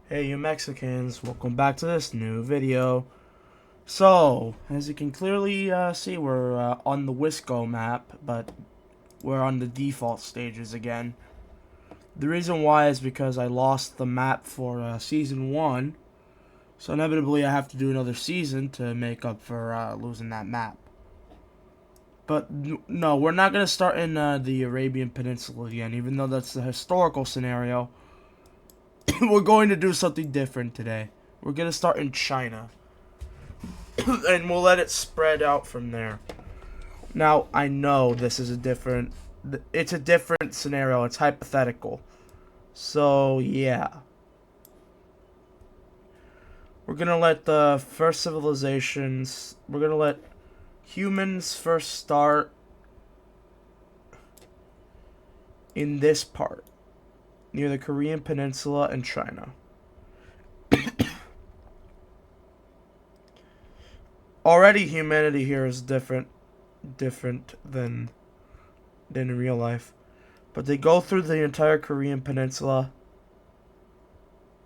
Hey you Mexicans, welcome back to this new video. So, as you can clearly see, we're on the Wisco map, but we're on the default stages again. The reason why is because I lost the map for Season 1, so inevitably I have to do another season to make up for losing that map. But no, we're not going to start in the Arabian Peninsula again, even though that's the historical scenario. We're going to do something different today. We're going to start in China. And we'll let it spread out from there. Now, I know this is it's a different scenario. It's hypothetical. So, yeah. We're going to let the first civilizations, we're going to let humans first start in this part, near the Korean Peninsula and China. Already humanity here is different than in real life. But they go through the entire Korean Peninsula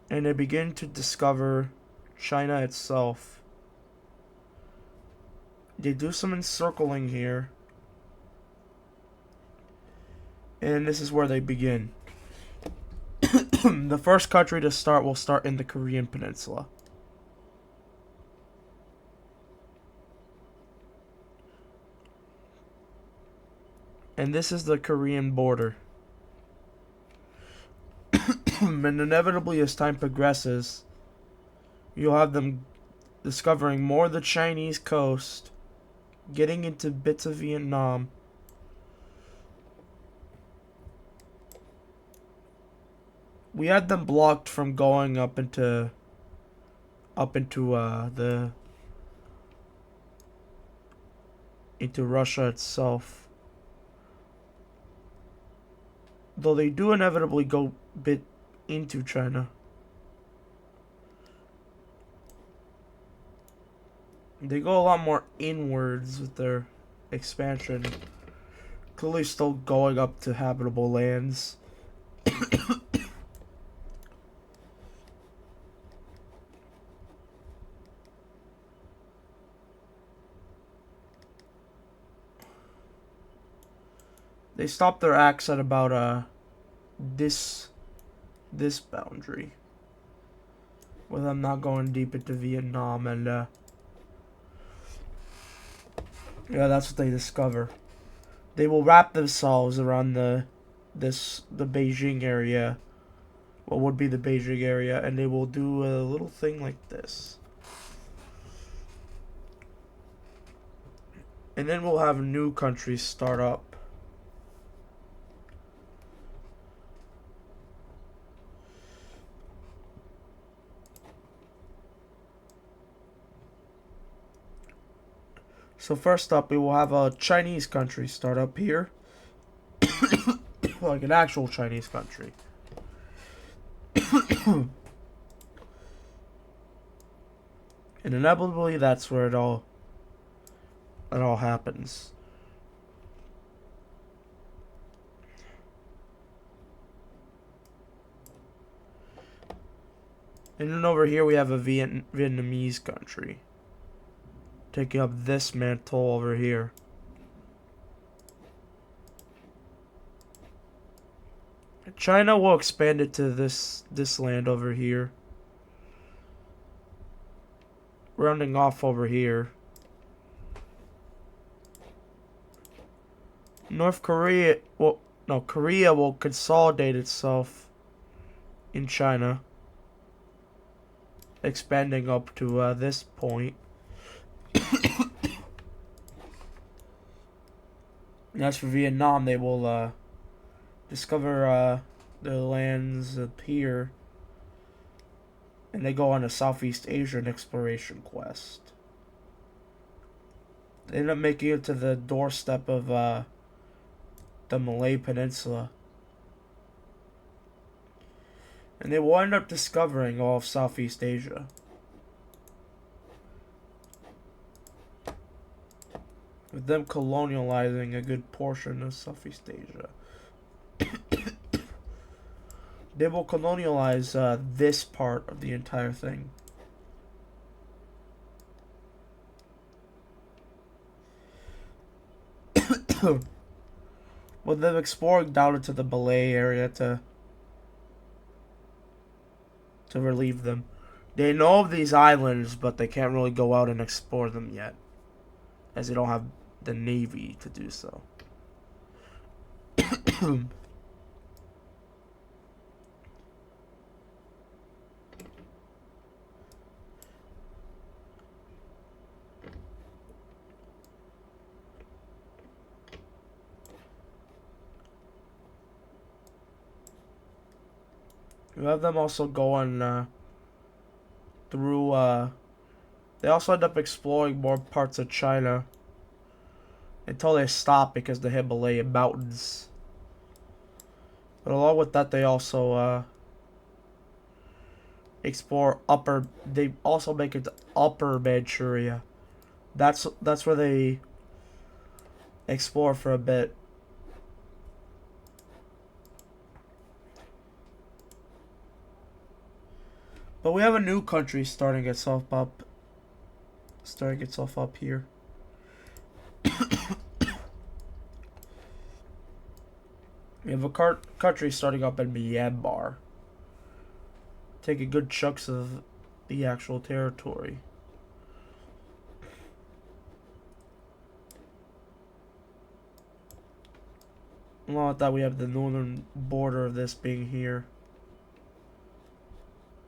and they begin to discover China itself. They do some encircling here. And this is where they begin. The first country to start will start in the Korean Peninsula. And this is the Korean border. And inevitably, as time progresses, you'll have them discovering more of the Chinese coast, getting into bits of Vietnam. We had them blocked from going up into Russia itself. Though they do inevitably go a bit into China. They go a lot more inwards with their expansion. Clearly still going up to habitable lands. They stopped their acts at about this boundary, with them not going deep into Vietnam, and yeah, that's what they discover. They will wrap themselves around the Beijing area, what would be the Beijing area, and they will do a little thing like this. And then we'll have new countries start up. So first up, we will have a Chinese country start up here. Like an actual Chinese country. And inevitably, that's where it all happens. And then over here we have a Vietnamese country, taking up this mantle over here. China will expand it to this land over here, rounding off over here. Korea will consolidate itself in China, expanding up to this point. And as for Vietnam, they will discover the lands up here, and they go on a Southeast Asian exploration quest. They end up making it to the doorstep of the Malay Peninsula, and they will end up discovering all of Southeast Asia. With them colonializing a good portion of Southeast Asia. they will colonialize this part of the entire thing. Well, they're exploring down into the Malay area to relieve them. They know of these islands, but they can't really go out and explore them yet, as they don't have the navy to do so. You have them also going through. They also end up exploring more parts of China until they stop because of the Himalayan mountains. But along with that, they also explore upper. They also make it to Upper Manchuria. That's where they explore for a bit. But we have a new country starting itself up here. We have a country starting up in Myanmar, taking good chunks of the actual territory. Along with that, we have the northern border of this being here.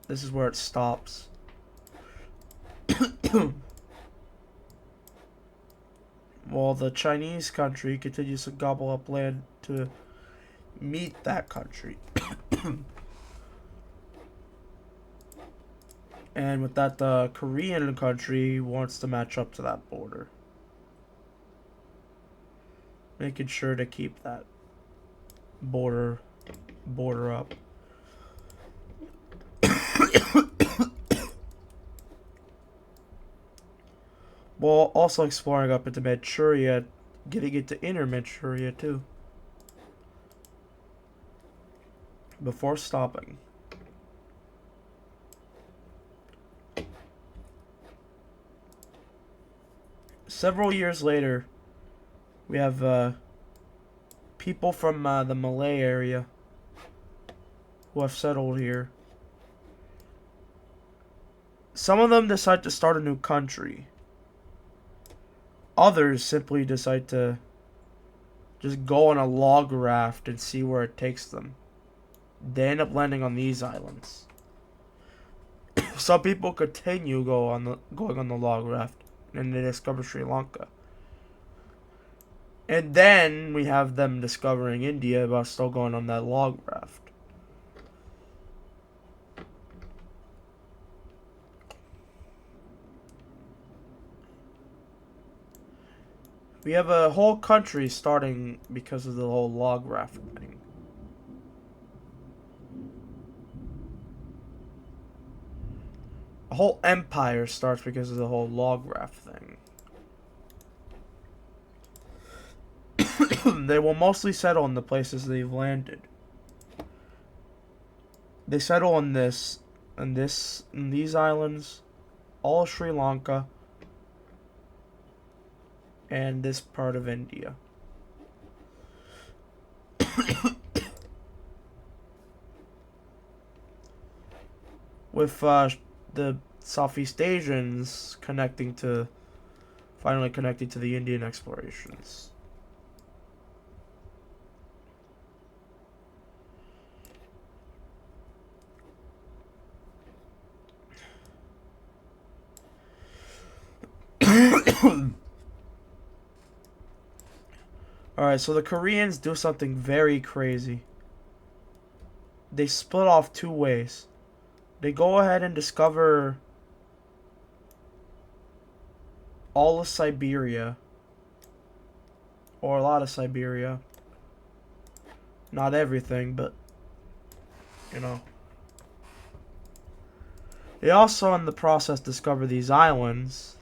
This is where it stops. While the Chinese country continues to gobble up land to meet that country. And with that, the Korean country wants to match up to that border, making sure to keep that border up. While also exploring up into Manchuria, getting into Inner Manchuria too, before stopping. Several years later, we have people from the Malay area who have settled here. Some of them decide to start a new country. Others simply decide to just go on a log raft and see where it takes them. They end up landing on these islands. Some people continue going on the log raft, and they discover Sri Lanka. And then we have them discovering India while still going on that log raft. We have a whole country starting because of the whole log raft thing. A whole empire starts because of the whole log raft thing. They will mostly settle in the places they've landed. They settle on in these islands, all Sri Lanka, and this part of India. With the Southeast Asians finally connecting to the Indian explorations. Alright, so the Koreans do something very crazy. They split off two ways. They go ahead and discover all of Siberia, or a lot of Siberia. Not everything, but you know. They also, in the process, discover these islands,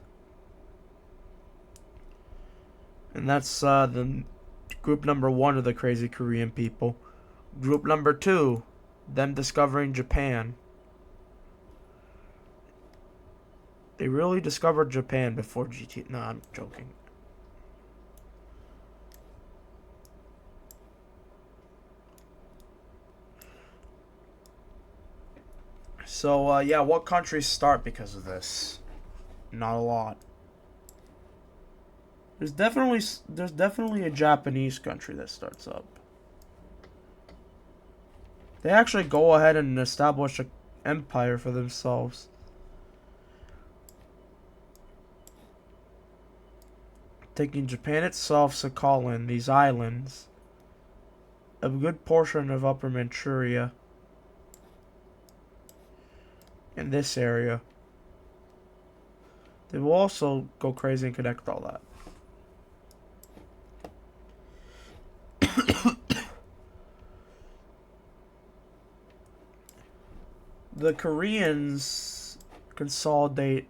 and that's the group number 1 of the crazy Korean people. Group number 2 them discovering Japan. They really discovered Japan before GT. No, I'm joking. So, yeah, what countries start because of this? Not a lot. There's definitely a Japanese country that starts up. They actually go ahead and establish an empire for themselves. Taking Japan itself, Sakhalin, these islands, a good portion of Upper Manchuria, in this area. They will also go crazy and connect all that. The Koreans consolidate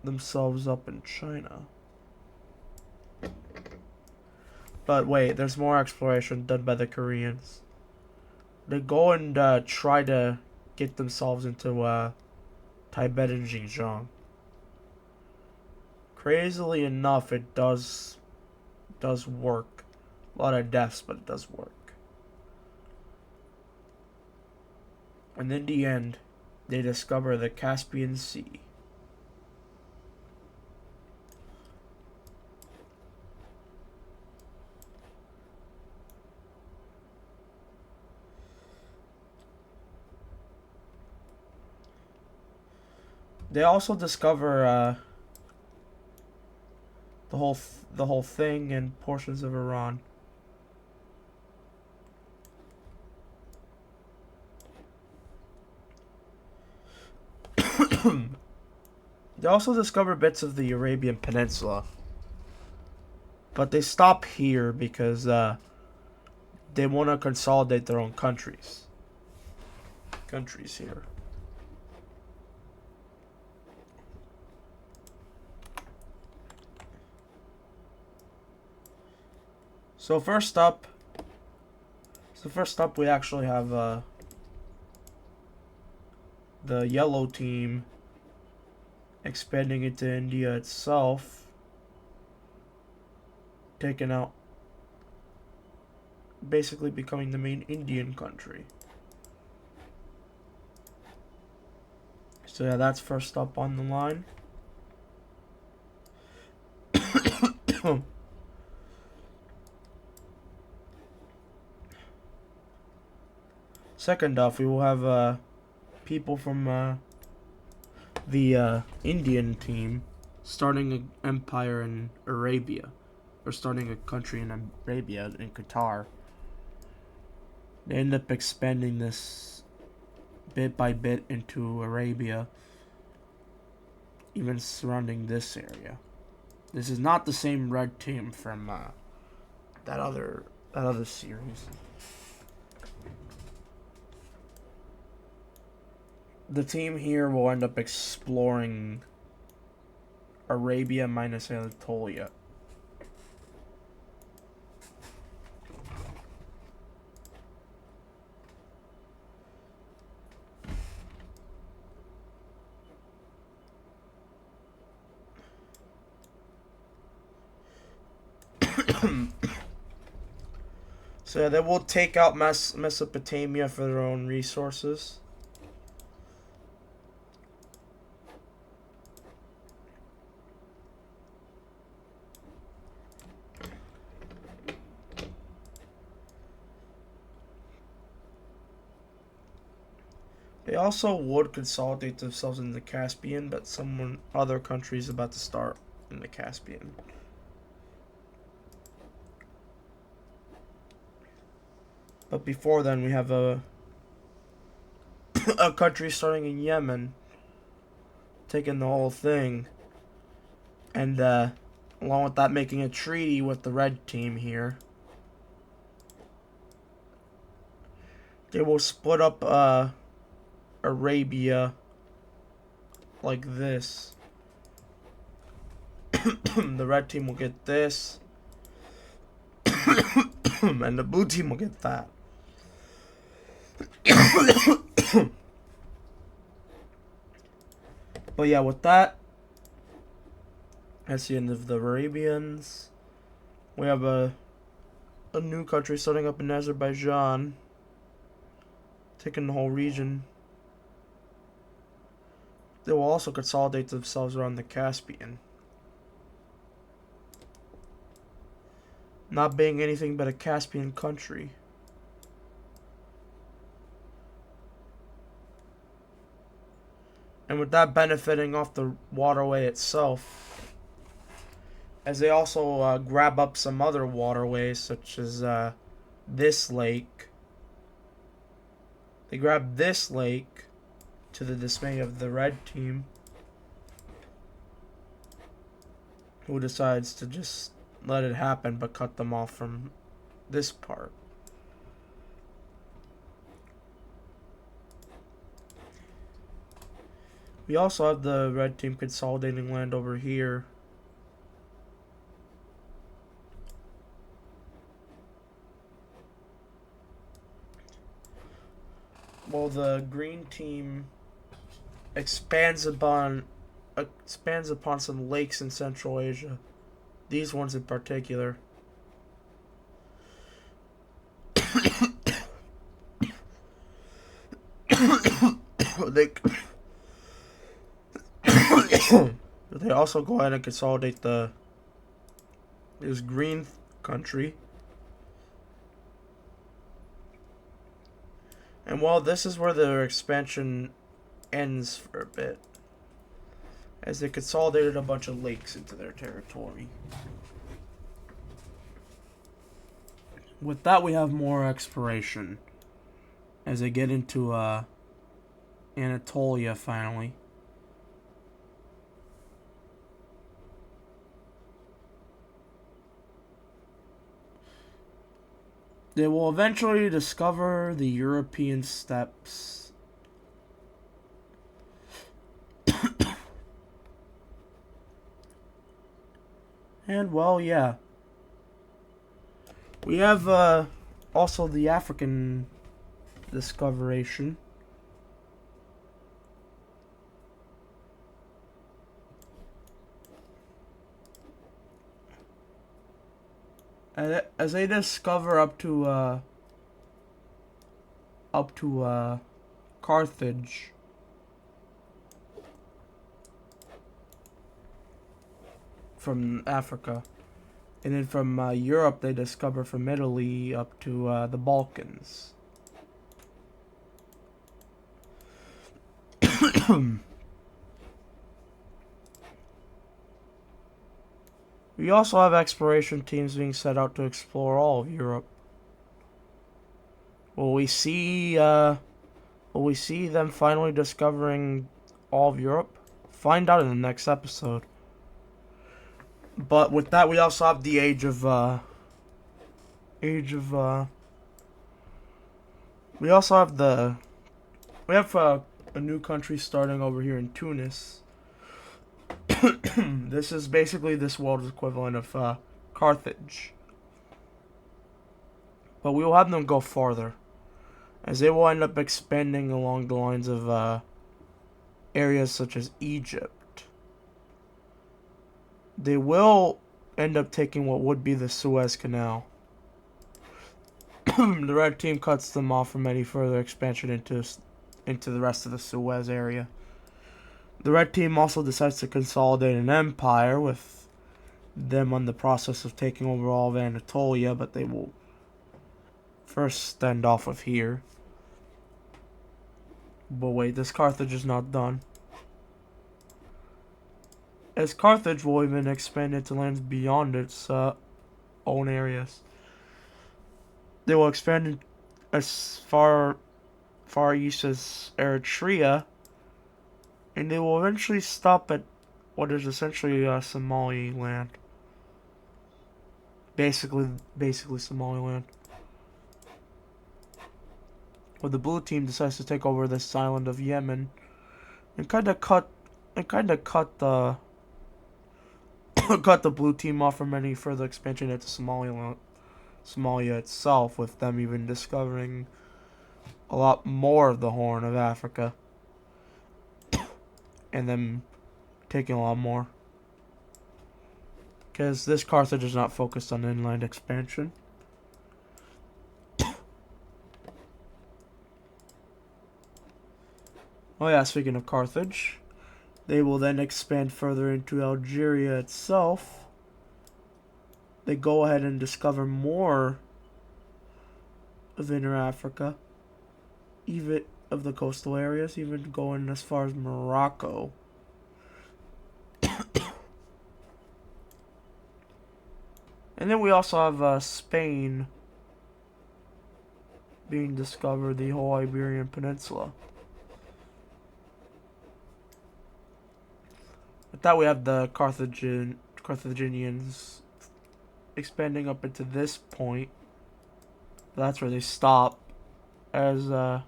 themselves up in China. But wait, there's more exploration done by the Koreans. They go and try to get themselves into Tibet and Xinjiang. Crazily enough, it does work. A lot of deaths, but it does work. And in the end, they discover the Caspian Sea. They also discover the whole thing in portions of Iran. They also discover bits of the Arabian Peninsula. But they stop here because they want to consolidate their own countries. Countries here. So first up we actually have the yellow team expanding into India itself, taking out, basically becoming the main Indian country. So yeah, that's first up on the line. Second off, we will have people from the Indian team starting an empire in Arabia, or starting a country in Arabia, in Qatar. They end up expanding this bit by bit into Arabia, even surrounding this area. This is not the same red team from that other series. The team here will end up exploring Arabia minus Anatolia. So yeah, they will take out Mesopotamia for their own resources. They also would consolidate themselves in the Caspian, but other countries about to start in the Caspian. But before then, we have a country starting in Yemen, taking the whole thing, and along with that, making a treaty with the red team here. They will split up Arabia like this. The red team will get this, and the blue team will get that. But yeah, with that, that's the end of the Arabians. We have a new country starting up in Azerbaijan, taking the whole region. They will also consolidate themselves around the Caspian, not being anything but a Caspian country. And with that benefiting off the waterway itself, as they also grab up some other waterways, such as this lake. They grab this lake to the dismay of the red team, who decides to just let it happen but cut them off from this part. We also have the red team consolidating land over here. While the green team expands upon some lakes in Central Asia. These ones in particular. They also go ahead and consolidate this green country. And while this is where their expansion ends for a bit, as they consolidated a bunch of lakes into their territory. With that, we have more exploration as they get into Anatolia finally. They will eventually discover the European steppes. And, well, yeah. We have also the African discoveration. As they discover up to Carthage. From Africa. And then from Europe, they discover from Italy up to the Balkans. We also have exploration teams being set out to explore all of Europe. Will we see them finally discovering all of Europe? Find out in the next episode. But with that, we also have the age of we also have a new country starting over here in Tunis. This is basically this world's equivalent of Carthage. But we will have them go farther, as they will end up expanding along the lines of areas such as Egypt. They will end up taking what would be the Suez Canal. The red team cuts them off from any further expansion into the rest of the Suez area. The red team also decides to consolidate an empire, with them on the process of taking over all of Anatolia, but they will first stand off of here. But wait, this Carthage is not done, as Carthage will even expand into lands beyond its own areas. They will expand as far east as Eritrea, and they will eventually stop at what is essentially Somaliland. Basically Somaliland. Where the blue team decides to take over this island of Yemen and kind of cut the cut the blue team off from any further expansion into Somalia itself, with them even discovering a lot more of the Horn of Africa. And then taking a lot more. Because this Carthage is not focused on inland expansion. Oh yeah, speaking of Carthage, they will then expand further into Algeria itself. They go ahead and discover more of Inner Africa, even of the coastal areas, even going as far as Morocco. And then we also have Spain being discovered, the whole Iberian Peninsula. With that, we have the Carthaginians expanding up into this point. That's where they stop, as they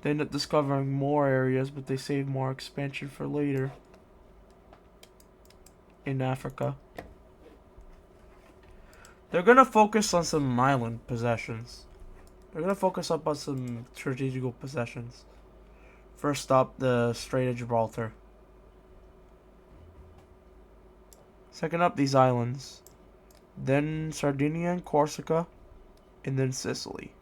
end up discovering more areas, but they save more expansion for later in Africa. They're gonna focus on some island possessions. They're gonna focus up on some strategical possessions. First up, the Strait of Gibraltar. Second up, these islands. Then Sardinia and Corsica, and then Sicily.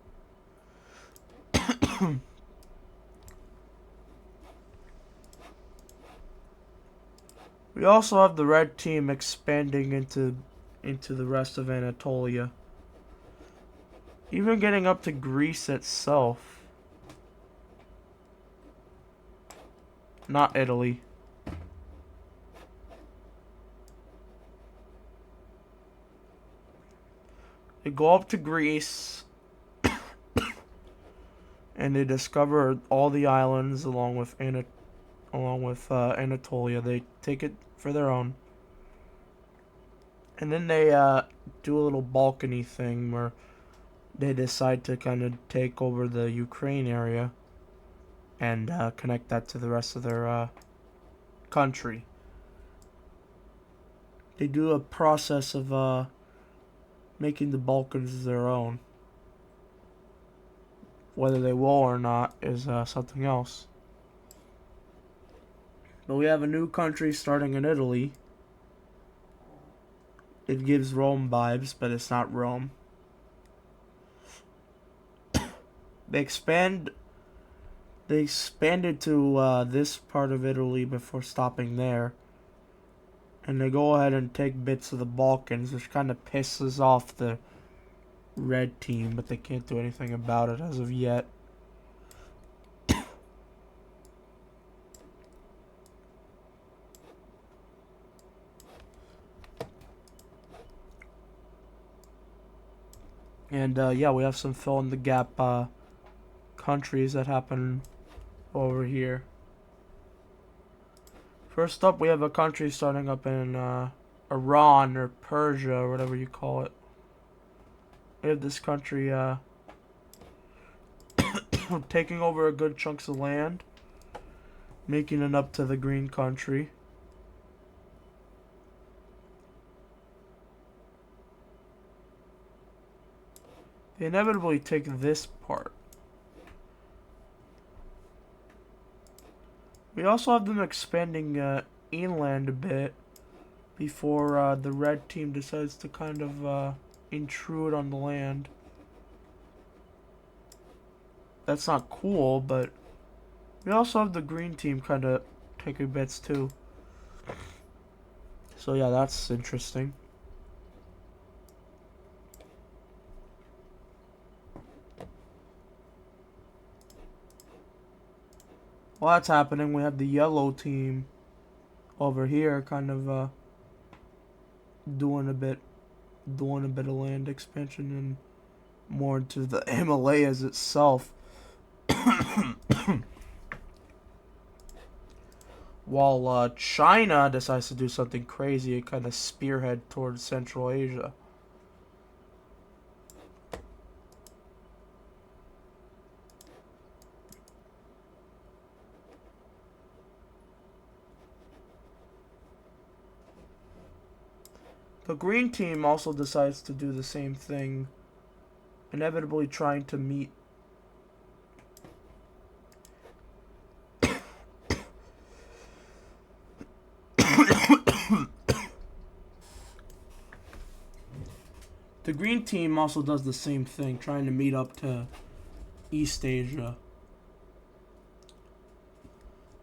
We also have the red team expanding into the rest of Anatolia. Even getting up to Greece itself. Not Italy. They go up to Greece. And they discover all the islands along with Anatolia. They take it for their own. And then they do a little Balkany thing where they decide to kind of take over the Ukraine area and connect that to the rest of their country. They do a process of making the Balkans their own. Whether they will or not is something else. But we have a new country starting in Italy. It gives Rome vibes, but it's not Rome. They expanded to this part of Italy before stopping there. And they go ahead and take bits of the Balkans, which kind of pisses off the red team, but they can't do anything about it as of yet. And yeah, we have some fill in the gap countries that happen over here. First up, we have a country starting up in Iran or Persia or whatever you call it. We have this country taking over a good chunks of land, making it up to the green country. They inevitably take this part. We also have them expanding inland a bit before the red team decides to kind of intrude on the land. That's not cool, but we also have the green team kind of taking bits too. So yeah, that's interesting. While that's happening, we have the yellow team over here kind of doing a bit of land expansion and more into the Himalayas itself. While China decides to do something crazy and kind of spearhead towards Central Asia. The green team also decides to do the same thing, inevitably trying to meet The green team also does the same thing, trying to meet up to East Asia.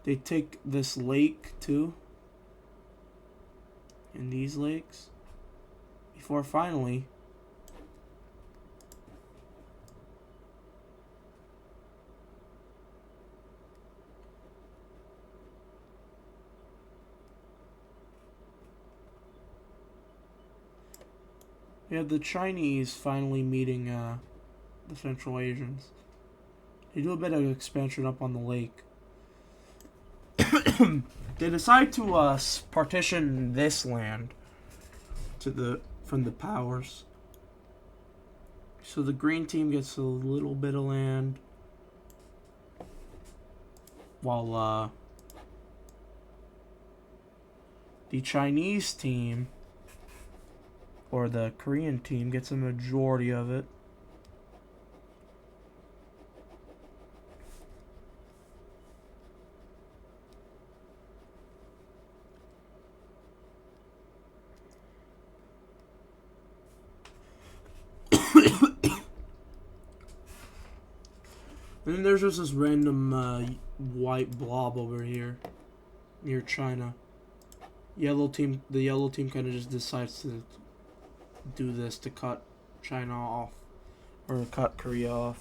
They take this lake too, and these lakes, before finally we have the Chinese finally meeting the Central Asians. They do a bit of expansion up on the lake. They decide to partition this land to from the powers. So the green team gets a little bit of land, while the Chinese team or the Korean team gets a majority of it. And then there's just this random white blob over here near China. The yellow team kind of just decides to do this to cut China off, or cut Korea off.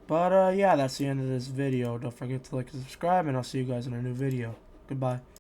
But yeah, that's the end of this video. Don't forget to like and subscribe, and I'll see you guys in a new video. Goodbye.